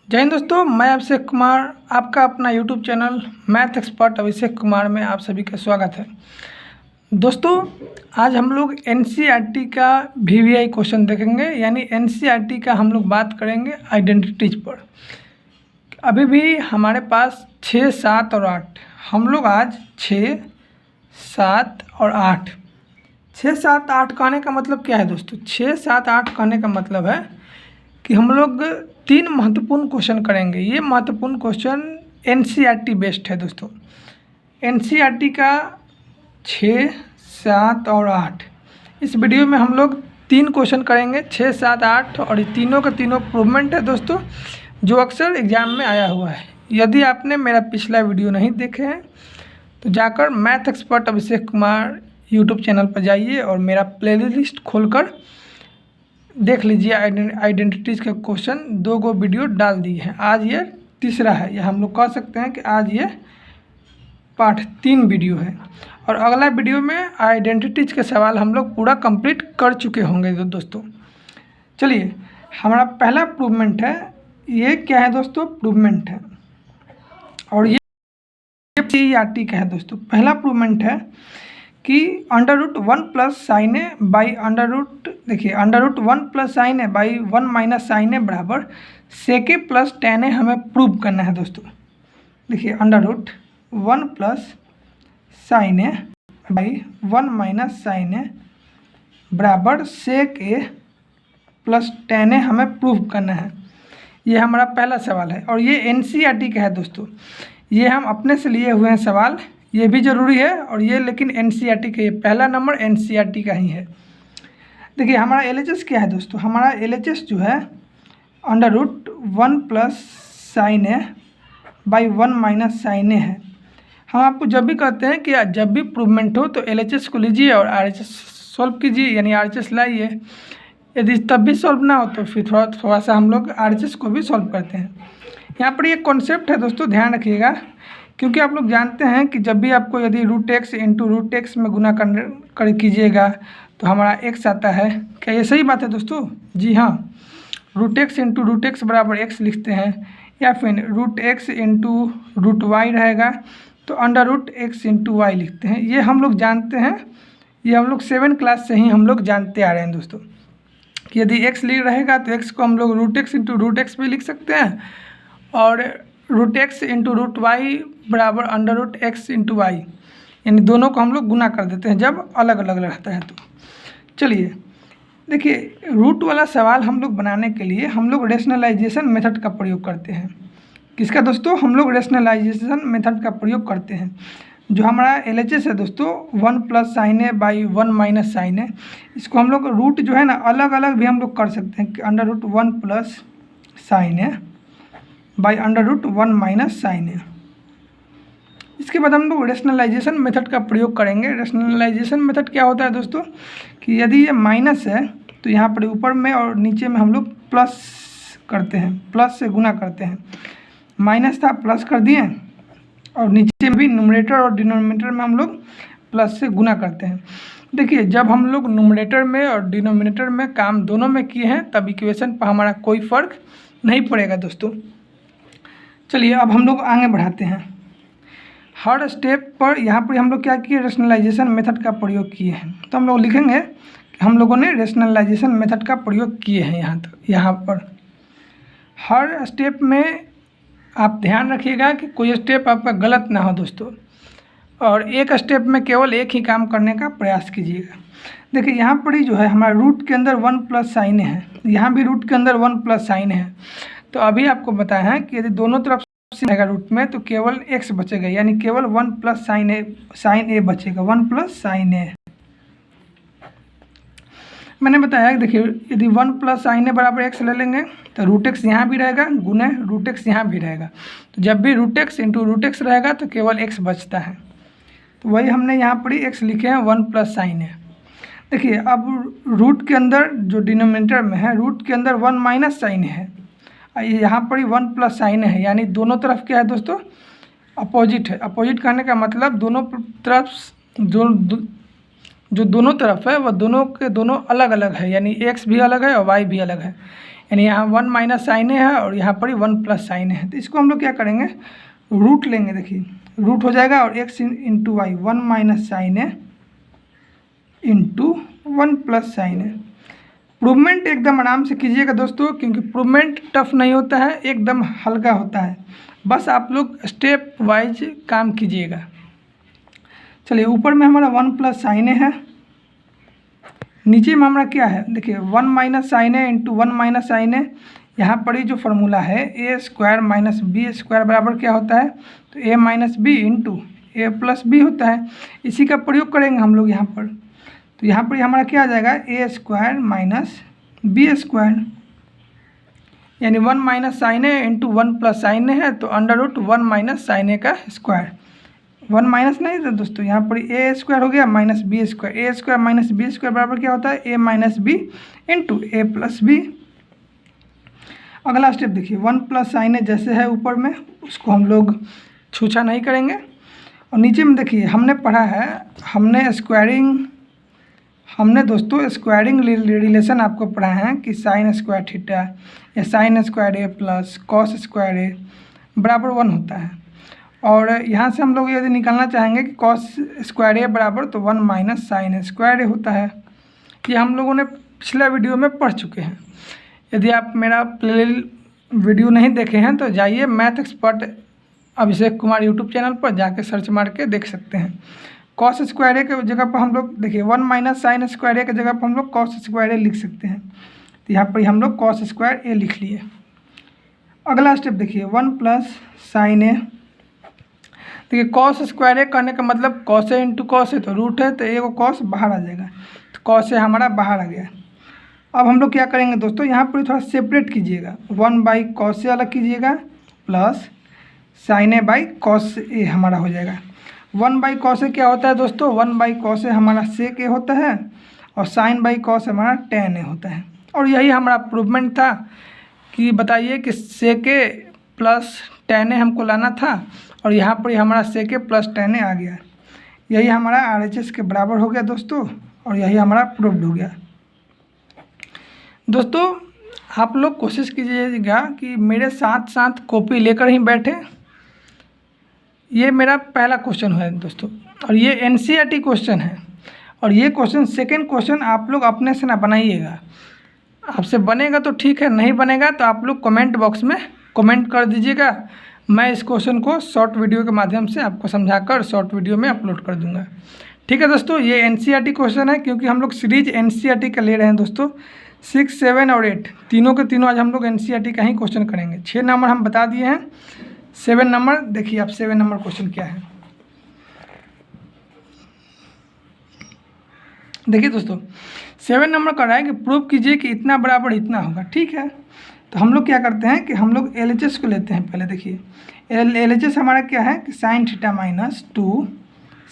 जय हिंद दोस्तों, मैं अभिषेक कुमार, आपका अपना YouTube channel math expert Abhishek Kumar में आप सभी का स्वागत है। दोस्तों, आज हम लोग एनसीईआरटी का वीवीआई क्वेश्चन देखेंगे, यानी एनसीईआरटी का हम लोग बात करेंगे आइडेंटिटीज पर। अभी भी हमारे पास 6, 7 और 8, हम लोग आज 6, 7 और 8, 6, 7, 8 कहने का मतलब क्या है दोस्तों? 6, 7, 8 कहने का मतलब है कि हम लोग 3 महत्वपूर्ण क्वेश्चन करेंगे। ये महत्वपूर्ण क्वेश्चन एनसीईआरटी बेस्ड है दोस्तों। एनसीईआरटी का 6, 7 और 8, इस वीडियो में हम लोग 3 क्वेश्चन करेंगे, 6, 7, 8, और तीनों का तीनों प्रूवमेंट है दोस्तों, जो अक्सर एग्जाम में आया हुआ है। यदि आपने मेरा पिछला वीडियो नहीं देखे हैं तो जाकर math expert Abhishek Kumar YouTube channel पर जाइए और मेरा प्लेलिस्ट खोलकर देख लीजिए। आइडेंटिटीज़ का क्वेश्चन 2 गो वीडियो डाल दिए हैं, आज ये तीसरा है, या हम लोग कह सकते हैं कि आज ये पार्ट 3 वीडियो है। और अगला वीडियो में आइडेंटिटीज़ के सवाल हम लोग पूरा कंप्लीट कर चुके होंगे दोस्तों। चलिए, हमारा पहला प्रूवमेंट है। ये क्या है दोस्तों? प्रूवमेंट है, और ये एनसीईआरटी का है दोस्तों। पहला प्रूवमेंट है कि √1 प्लस साइन ए बाई देखिए √1 plus sine A by 1 minus sine A बराबर सेक ए प्लस tan ए हमें प्रूव करना है दोस्तों। देखिए √1 plus sine A by 1 minus sine A बराबर सेक ए प्लस tan ए हमें प्रूव करना है। ये हमारा पहला सवाल है, और ये एनसीईआरटी का है दोस्तों। ये हम अपने से लिए हुए हैं सवाल, ये भी ज़रूरी है, और ये लेकिन एनसीईआरटी का, ये पहला नंबर एनसीईआरटी का ही है। देखिए हमारा एलएचएस क्या है दोस्तों? हमारा एलएचएस जो है √1 plus sine A by 1 minus sine A है। हम आपको जब भी कहते हैं कि जब भी प्रूवमेंट हो तो एलएचएस को लीजिए और आरएचएस सॉल्व कीजिए, यानी आरएचएस लाइए। यदि तब भी सॉल्व ना हो तो फिर थोड़ा सा हम लोग आरएचएस को भी सॉल्व करते हैं। यहाँ पर एक कॉन्सेप्ट है दोस्तों, ध्यान रखिएगा, क्योंकि आप लोग जानते हैं कि जब भी आपको यदि √x इंटू √x में गुना कर कीजिएगा तो हमारा x आता है। क्या ये सही बात है दोस्तों? जी हाँ, √x इंटू √x बराबर x लिखते हैं, या फिर √x इंटू √y रहेगा तो √x इंटू y लिखते हैं। ये हम लोग जानते हैं, ये हम लोग 7 क्लास से ही हम लोग जानते आ रहे हैं दोस्तों, कि यदि x लिख रहेगा तो x को हम लोग √x इंटू √x भी लिख सकते हैं, और √x इंटू √y बराबर √x इंटू y, यानी दोनों को हम लोग गुना कर देते हैं जब अलग अलग रहता है। तो चलिए देखिए, रूट वाला सवाल हम लोग बनाने के लिए हम लोग रेशनलाइजेशन मेथड का प्रयोग करते हैं। किसका दोस्तों? हम लोग रेशनलाइजेशन मेथड का प्रयोग करते हैं। जो हमारा एलएचएस है दोस्तों 1 plus sine A by 1 minus sine A, इसको हम लोग रूट जो है ना अलग अलग भी हम लोग कर सकते हैं कि √1 plus sine A by √1 minus sine A. इसके बाद हम लोग रेशनलाइजेशन मेथड का प्रयोग करेंगे। रेशनलाइजेशन मेथड क्या होता है दोस्तों? कि यदि ये माइनस है तो यहाँ पर ऊपर में और नीचे में हम लोग प्लस करते हैं, प्लस से गुना करते हैं। माइनस था, प्लस कर दिए, और नीचे में भी न्यूमरेटर और डिनोमिनेटर में हम लोग प्लस से गुना करते हैं। देखिए, जब हम लोग न्यूमरेटर में और डिनोमिनेटर में काम दोनों में किए हैं तब इक्वेशन पर हमारा कोई फ़र्क नहीं पड़ेगा दोस्तों। चलिए अब हम लोग आगे बढ़ाते हैं। हर स्टेप पर यहाँ पर हम लोग क्या किए? रेशनलाइजेशन मेथड का प्रयोग किए हैं। तो हम लोग लिखेंगे कि हम लोगों ने रेशनलाइजेशन मेथड का प्रयोग किए हैं यहाँ पर। हर स्टेप में आप ध्यान रखिएगा कि कोई स्टेप आपका गलत ना हो दोस्तों, और एक स्टेप में केवल एक ही काम करने का प्रयास कीजिएगा। देखिए यहाँ पर ही जो है हमारा रूट के अंदर 1 प्लस साइन है, यहाँ भी रूट के अंदर 1 प्लस साइन है। तो अभी आपको बताया है कि यदि दोनों तरफ से रहेगा रूट में तो केवल x बचेगा, यानी केवल 1 प्लस साइन ए बचेगा, 1 प्लस साइन ए। मैंने बताया कि देखिए यदि 1 प्लस साइन ए बराबर x ले लेंगे तो √x यहाँ भी रहेगा, गुने √x यहाँ भी रहेगा। तो जब भी √x इंटू √x रहेगा तो केवल x बचता है। तो वही हमने यहाँ पर ही x लिखे हैं, 1 प्लस साइन ए। देखिए अब रूट के अंदर जो डिनोमिनेटर में है, रूट के अंदर 1 माइनस साइन है, यहाँ पर ही 1 प्लस साइन है, यानी दोनों तरफ क्या है दोस्तों? अपोजिट है। अपोजिट कहने का मतलब दोनों तरफ जो दोनों तरफ है वह दोनों के दोनों अलग अलग है, यानी x भी अलग है और y भी अलग है। यानी यहाँ 1 माइनस साइन ए है और यहाँ पर ही 1 प्लस साइन ए है। तो इसको हम लोग क्या करेंगे, रूट लेंगे। देखिए रूट हो जाएगा और x into y 1 minus sine A into 1 plus sine A. प्रूवमेंट एकदम आराम से कीजिएगा दोस्तों, क्योंकि प्रूवमेंट टफ नहीं होता है, एकदम हल्का होता है। बस आप लोग स्टेप वाइज काम कीजिएगा। चलिए ऊपर में हमारा 1 प्लस साइन ए है, नीचे में हमारा क्या है, देखिए 1 minus sine A into 1 minus sine ए। यहाँ पर ही जो फार्मूला है ए स्क्वायर माइनस बी स्क्वायर बराबर क्या होता है, तो ए माइनस बी इंटू ए प्लस बी होता है। इसी का प्रयोग करेंगे हम लोग यहाँ पर। तो यहाँ पर हमारा क्या आ जाएगा, ए स्क्वायर माइनस बी स्क्वायर, यानी 1 minus sine A into 1 plus sine A है, तो अंडर रूट 1 माइनस साइन ए का स्क्वायर। 1 माइनस नहीं था दोस्तों, यहाँ पर ए स्क्वायर हो गया माइनस बी स्क्वायर। ए स्क्वायर माइनस बी स्क्वायर बराबर क्या होता है, ए माइनस बी इंटू ए प्लस बी। अगला स्टेप देखिए 1 प्लस साइन ए जैसे है ऊपर में, उसको हम लोग छूछा नहीं करेंगे। और नीचे में देखिए हमने पढ़ा है, हमने दोस्तों स्क्वायरिंग रिलेशन आपको पढ़ा है कि साइन स्क्वायर थीटा या साइन स्क्वायर ए प्लस कॉस स्क्वायर ए बराबर 1 होता है। और यहाँ से हम लोग यदि निकालना चाहेंगे कि कॉस स्क्वायर ए बराबर तो 1 माइनस साइन स्क्वायर ए होता है। ये हम लोगों ने पिछला वीडियो में पढ़ चुके हैं। यदि आप मेरा प्ले वीडियो नहीं देखे हैं तो जाइए math expert Abhishek Kumar YouTube channel पर जाके सर्च मार के देख सकते हैं। कॉस स्क्वायर ए के जगह पर हम लोग देखिए 1 माइनस साइन स्क्वायर ए के जगह पर हम लोग कॉस स्क्वायर ए लिख सकते हैं। तो यहाँ पर हम लोग कॉस स्क्वायर ए लिख लिए। अगला स्टेप देखिए 1 प्लस साइन ए। देखिए कॉस स्क्वायर ए करने का मतलब cos A into cos A, तो रूट है तो ए को कॉस बाहर आ जाएगा, तो कॉस ए हमारा बाहर आ गया। अब हम लोग क्या करेंगे दोस्तों, यहाँ पर थोड़ा सेपरेट कीजिएगा, 1 बाई कॉस ए अलग कीजिएगा plus sine A by cos A हमारा हो जाएगा। 1 बाई कॉस ए क्या होता है दोस्तों, 1 बाई कॉस ए हमारा सेक ए होता है और साइन बाई कॉस हमारा टेन ए होता है। और यही हमारा प्रूवमेंट था कि बताइए कि सेक ए प्लस टेन ए हमको लाना था और यहाँ पर हमारा सेक ए प्लस टेन ए आ गया। यही हमारा RHS के बराबर हो गया दोस्तों, और यही हमारा प्रूव्ड हो गया। दोस्तों आप लोग कोशिश कीजिएगा कि मेरे साथ साथ कॉपी लेकर ही बैठे। ये मेरा पहला क्वेश्चन है दोस्तों, और ये NCERT क्वेश्चन है। और ये क्वेश्चन सेकंड क्वेश्चन आप लोग अपने से ना बनाइएगा, आपसे बनेगा तो ठीक है, नहीं बनेगा तो आप लोग कमेंट बॉक्स में कमेंट कर दीजिएगा। मैं इस क्वेश्चन को शॉर्ट वीडियो के माध्यम से आपको समझाकर शॉर्ट वीडियो में अपलोड कर दूंगा। ठीक है दोस्तों, ये NCERT क्वेश्चन है, क्योंकि हम लोग सीरीज NCERT का ले रहे हैं दोस्तों। 6, 7 और 8 तीनों के तीनों आज हम लोग NCERT का ही क्वेश्चन करेंगे। 6 नंबर हम बता दिए हैं, 7 नंबर देखिए आप 7 नंबर क्वेश्चन क्या है। देखिए दोस्तों 7 नंबर का रहा है कि प्रूव कीजिए कि इतना बराबर इतना होगा। ठीक है, तो हम लोग क्या करते हैं कि हम लोग LHS को लेते हैं। पहले देखिए LHS हमारा क्या है कि sine theta minus 2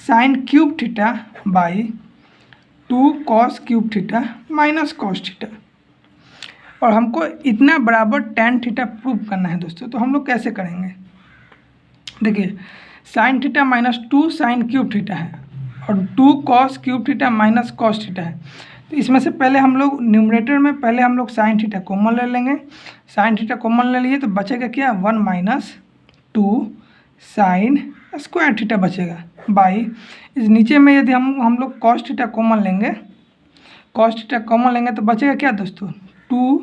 sine cube theta by 2 cos cube theta minus cos theta. और हमको इतना बराबर tan थीटा प्रूव करना है दोस्तों। तो हम लोग कैसे करेंगे, देखिए sine theta minus 2 sine cube theta है और 2 cos cube theta minus cos theta है। तो इसमें से पहले हम लोग न्यूमरेटर में पहले हम लोग साइन थीटा कॉमन ले लेंगे। साइन थीटा कॉमन ले लिए तो बचेगा क्या, 1 माइनस 2 साइन स्क्वायर थीटा बचेगा बाई इस नीचे में यदि हम लोग कॉस थीटा कॉमन लेंगे, कॉस थीटा कॉमन लेंगे तो बचेगा क्या दोस्तों, 2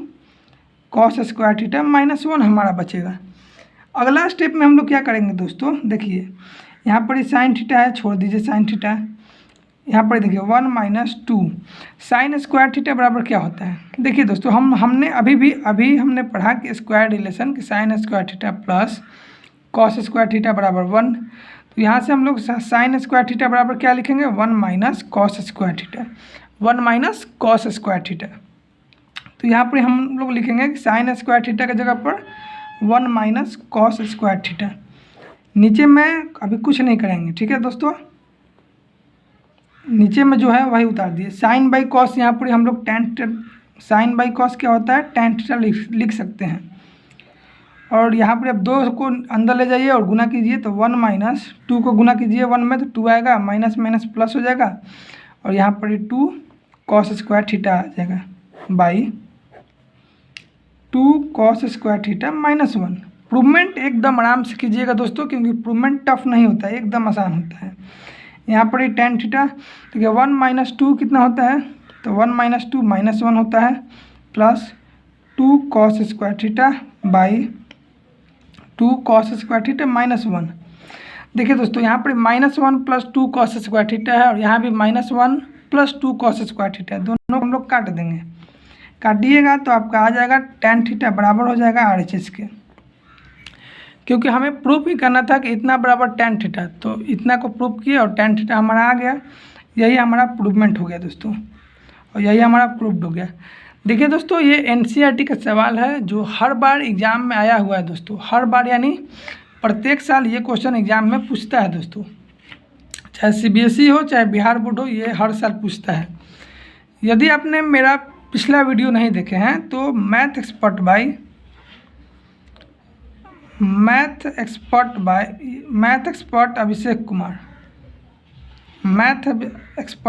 कॉस स्क्वायर थीटा माइनस 1 हमारा बचेगा। अगला स्टेप में हम लोग क्या करेंगे दोस्तों, देखिए यहाँ पर ही साइन थीटा है, छोड़ दीजिए साइन थीटा। यहाँ पर देखिए 1 माइनस 2 साइन स्क्वायर थीटा बराबर क्या होता है। देखिए दोस्तों हमने अभी हमने पढ़ा कि स्क्वायर रिलेशन कि sine square theta plus cos square theta बराबर 1। तो यहाँ से हम लोग साइन स्क्वायर थीटा बराबर क्या लिखेंगे, 1 minus cos square theta, 1 minus cos square theta. तो यहाँ पर हम लोग लिखेंगे कि साइन स्क्वायर थीटा की जगह पर 1 माइनस कॉस स्क्वायर थीटा। नीचे में अभी कुछ नहीं करेंगे, ठीक है दोस्तों, नीचे में जो है वही उतार दिए। साइन बाई कॉस यहाँ पर हम लोग साइन बाई कॉस क्या होता है, tan थीटा लिख सकते हैं। और यहाँ पर अब 2 को अंदर ले जाइए और गुना कीजिए, तो 1 माइनस 2 को गुना कीजिए 1 में तो 2 आएगा, माइनस माइनस प्लस हो जाएगा और यहाँ पर 2 कॉस स्क्वायर थीटा आ जाएगा बाई कॉस स्क्वायर थीटा -1। प्रूवमेंट एकदम आराम से कीजिएगा दोस्तों, क्योंकि प्रूवमेंट टफ नहीं होता है, एकदम आसान होता है। यहाँ पर ही tan थीटा, ठीक है, 1 - 2 कितना होता है, तो 1 - 2 -1 होता है, plus 2 cos square theta by 2 cos square theta -1। देखिए दोस्तों, यहाँ पर -1 प्लस 2 कॉस स्क्वायर थीटा है, और यहाँ भी -1 प्लस 2 कॉस स्क्वायर थीटा है। दोनों हम लोग काट देंगे, काटिएगा तो आपका आ जाएगा tan थीटा बराबर हो जाएगा RHS के, क्योंकि हमें प्रूफ ही करना था कि इतना बराबर tan थीटा, तो इतना को प्रूफ किए और tan थीटा हमारा आ गया। यही हमारा प्रूवमेंट हो गया दोस्तों, और यही हमारा प्रूफ्ड हो गया। देखिए दोस्तों, ये NCERT का सवाल है जो हर बार एग्ज़ाम में आया हुआ है दोस्तों, हर बार यानी प्रत्येक साल ये क्वेश्चन एग्ज़ाम में पूछता है दोस्तों, चाहे CBSE हो चाहे बिहार बोर्ड हो, ये हर साल पूछता है। यदि आपने मेरा पिछला वीडियो नहीं देखे हैं तो math expert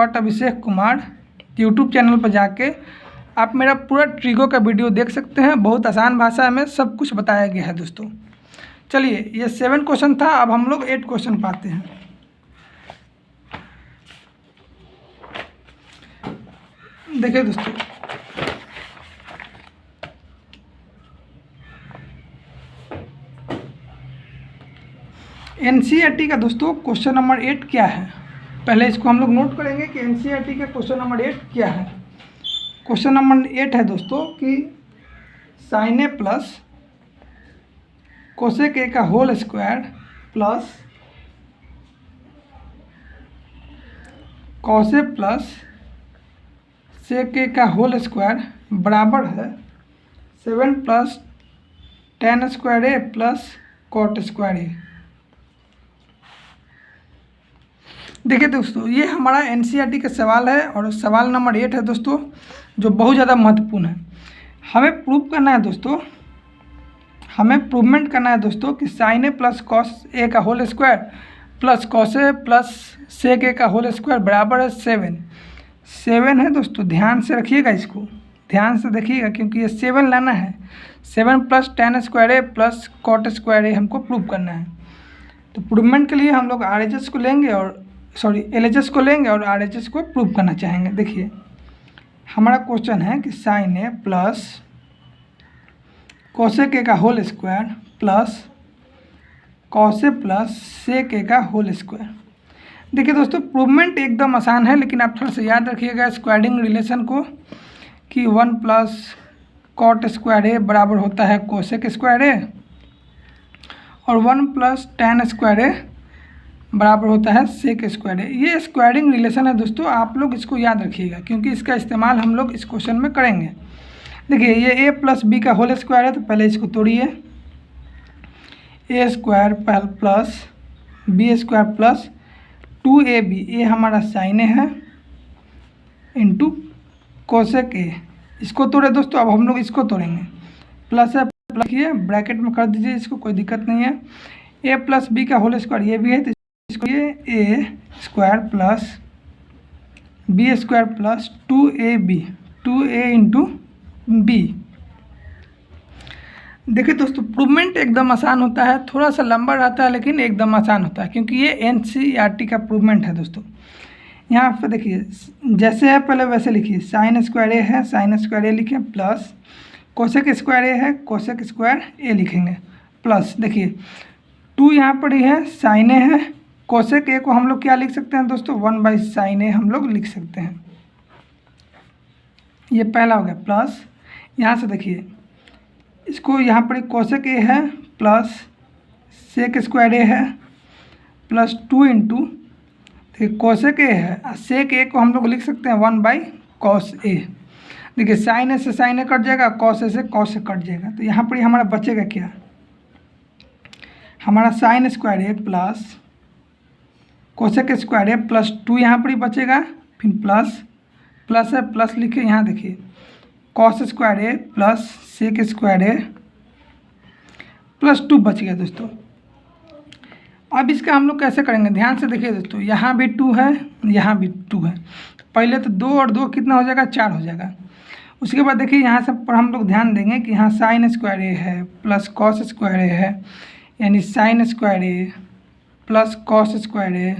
Abhishek Kumar YouTube channel पर जाके आप मेरा पूरा ट्रिगो का वीडियो देख सकते हैं। बहुत आसान भाषा में सब कुछ बताया गया है दोस्तों। चलिए, ये 7 क्वेश्चन था, अब हम लोग 8 क्वेश्चन पाते हैं। देखिए दोस्तों, NCERT का दोस्तों क्वेश्चन नंबर 8 क्या है, पहले इसको हम लोग नोट करेंगे कि NCERT का क्वेश्चन नंबर 8 क्या है। क्वेश्चन नंबर 8 है दोस्तों कि sin A plus cosec A का whole square plus cos A plus sec A का होल स्क्वायर बराबर है 7 plus tan square A plus cot square A। देखिए दोस्तों, ये हमारा NCERT का सवाल है, और सवाल नंबर 8 है दोस्तों, जो बहुत ज़्यादा महत्वपूर्ण है। हमें प्रूव करना है दोस्तों, हमें प्रूवमेंट करना है दोस्तों कि sin A plus cos A का whole square plus cos A plus sec A का होल स्क्वायर बराबर है 7 है दोस्तों। ध्यान से रखिएगा, इसको ध्यान से देखिएगा, क्योंकि ये 7 लाना है। 7 plus tan square A plus cot square A हमको प्रूव करना है। तो प्रूवमेंट के लिए हम लोग RHS को लेंगे और LHS को लेंगे और RHS को प्रूव करना चाहेंगे। देखिए, हमारा क्वेश्चन है कि sin A plus cosec A का whole square plus cos A plus sec A का होल स्क्वायर। देखिए दोस्तों, प्रूवमेंट एकदम आसान है, लेकिन आप थोड़ा सा याद रखिएगा स्क्वायरिंग रिलेशन को, कि 1 प्लस कॉट स्क्वायर A बराबर होता है कोसेक स्क्वायर A, और 1 प्लस tan स्क्वायर A बराबर होता है सेक स्क्वायर A। ये स्क्वायरिंग रिलेशन है दोस्तों, आप लोग इसको याद रखिएगा, क्योंकि इसका इस्तेमाल हम लोग इस क्वेश्चन में करेंगे। देखिए, ये A प्लस B का होल स्क्वायर है, तो पहले इसको तोड़िए। A square plus B square plus 2AB, ये हमारा sin A है, इंटू कोसेक A। इसको तोड़े दोस्तों, अब हम लोग इसको तोड़ेंगे। प्लस है, प्लस किए, ब्रैकेट में कर दीजिए, इसको कोई दिक्कत नहीं है। A प्लस B का होल स्क्वायर ये भी है, तो इसको ये A square plus B square plus 2AB, 2A into B। देखिए दोस्तों, प्रूवमेंट एकदम आसान होता है, थोड़ा सा लंबा रहता है लेकिन एकदम आसान होता है, क्योंकि ये NCERT का प्रूवमेंट है दोस्तों। यहाँ पर देखिए, जैसे है पहले वैसे लिखिए। साइन स्क्वायर A है, साइन स्क्वायर A लिखें, प्लस कोसेक स्क्वायर A है, कोसेक स्क्वायर A लिखेंगे, प्लस देखिए 2 यहाँ पर ही है, साइन A है। कोसेक A को हम लोग क्या लिख सकते हैं दोस्तों, 1/sin A हम लोग लिख सकते हैं। ये पहला हो गया, प्लस यहाँ से देखिए, इसको यहाँ पर कोसेक A है प्लस सेक स्क्वायर A है प्लस 2 इंटू, देखिए कोसेक A है, सेक A को हम लोग लिख सकते हैं 1/cos A। देखिए, साइन A से साइन A कट जाएगा, cos A से cos A कट जाएगा, तो यहाँ पर हमारा बचेगा क्या, हमारा sine square A plus cosec square A plus 2 यहाँ पर ही बचेगा, फिर प्लस है, प्लस लिखे, यहाँ देखिए cos square A plus sec square A plus 2 बच गया दोस्तों। अब इसका हम लोग कैसे करेंगे, ध्यान से देखिए दोस्तों, यहाँ भी 2 है, यहाँ भी 2 है, तो पहले तो 2 और 2 कितना हो जाएगा, 4 हो जाएगा। उसके बाद देखिए यहाँ से पर हम लोग ध्यान देंगे कि यहाँ साइन स्क्वायर ए है प्लस कॉस स्क्वायर ए है, यानी साइन स्क्वायर ए प्लस कॉस स्क्वायर ए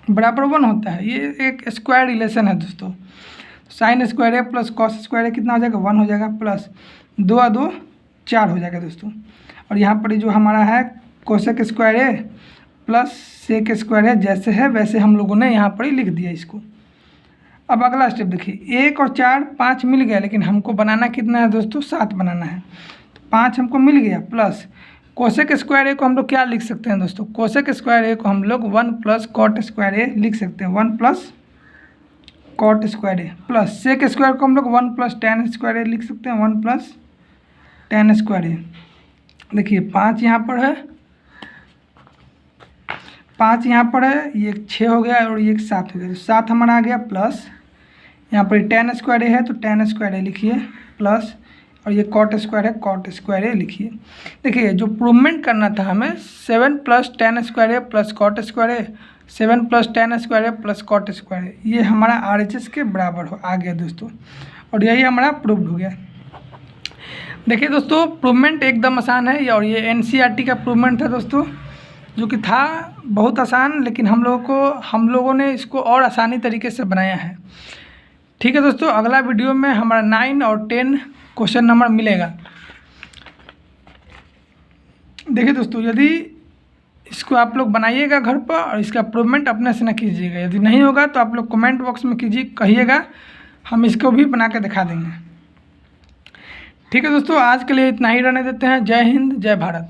बराबर 1 होता है। ये एक स्क्वायर रिलेशन है दोस्तों। साइन स्क्वायर ए प्लस कॉस स्क्वायर ए कितना हो जाएगा, 1 हो जाएगा, प्लस 2 और 2 4 हो जाएगा दोस्तों। और यहाँ पर जो हमारा है कोसेक स्क्वायर ए प्लस सेक स्क्वायर है, जैसे है वैसे हम लोगों ने यहाँ पर ही लिख दिया इसको। अब अगला स्टेप देखिए, 1 और 4 5 मिल गया, लेकिन हमको बनाना कितना है दोस्तों, 7 बनाना है। तो 5 हमको मिल गया, प्लस कोसेक स्क्वायर ए को हम लोग क्या लिख सकते हैं दोस्तों, कोसेक स्क्वायर ए को हम लोग 1 प्लस कॉट स्क्वायर ए लिख सकते हैं, 1 प्लस कॉट स्क्वायर ए, प्लस सेक स्क्वायर को हम लोग 1 प्लस टेन स्क्वायर ए लिख सकते हैं, 1 प्लस टेन स्क्वायर ए। देखिए 5 यहाँ पर है, 5 यहाँ पर है, ये 6 हो गया और ये 7 हो गया, 7 हमारा आ गया, प्लस यहाँ पर टेन स्क्वायर ए है तो टेन स्क्वायर ए लिखिए, प्लस और ये कॉट स्क्वायर है, कॉट स्क्वायर ए लिखिए। देखिए जो प्रूवमेंट करना था हमें 7 प्लस टेन स्क्वायर ए प्लस कॉट स्क्वायर ए, 7 प्लस टेन स्क्वायर ए प्लस कॉट स्क्वायर ए, ये हमारा RHS के बराबर आ गया दोस्तों, और यही हमारा प्रूव्ड हो गया। देखिए दोस्तों प्रूवमेंट एकदम आसान है, और ये NCERT का प्रूवमेंट है दोस्तों, जो कि था बहुत आसान, लेकिन हम लोगों ने इसको और आसानी तरीके से बनाया है। ठीक है दोस्तों, अगला वीडियो में हमारा 9 और 10 क्वेश्चन नंबर मिलेगा। देखिए दोस्तों, यदि इसको आप लोग बनाइएगा घर पर और इसका प्रूवमेंट अपने से ना कीजिएगा, यदि नहीं होगा तो आप लोग कमेंट बॉक्स में कहिएगा, हम इसको भी बना के दिखा देंगे। ठीक है दोस्तों, आज के लिए इतना ही रहने देते हैं। जय हिंद, जय भारत।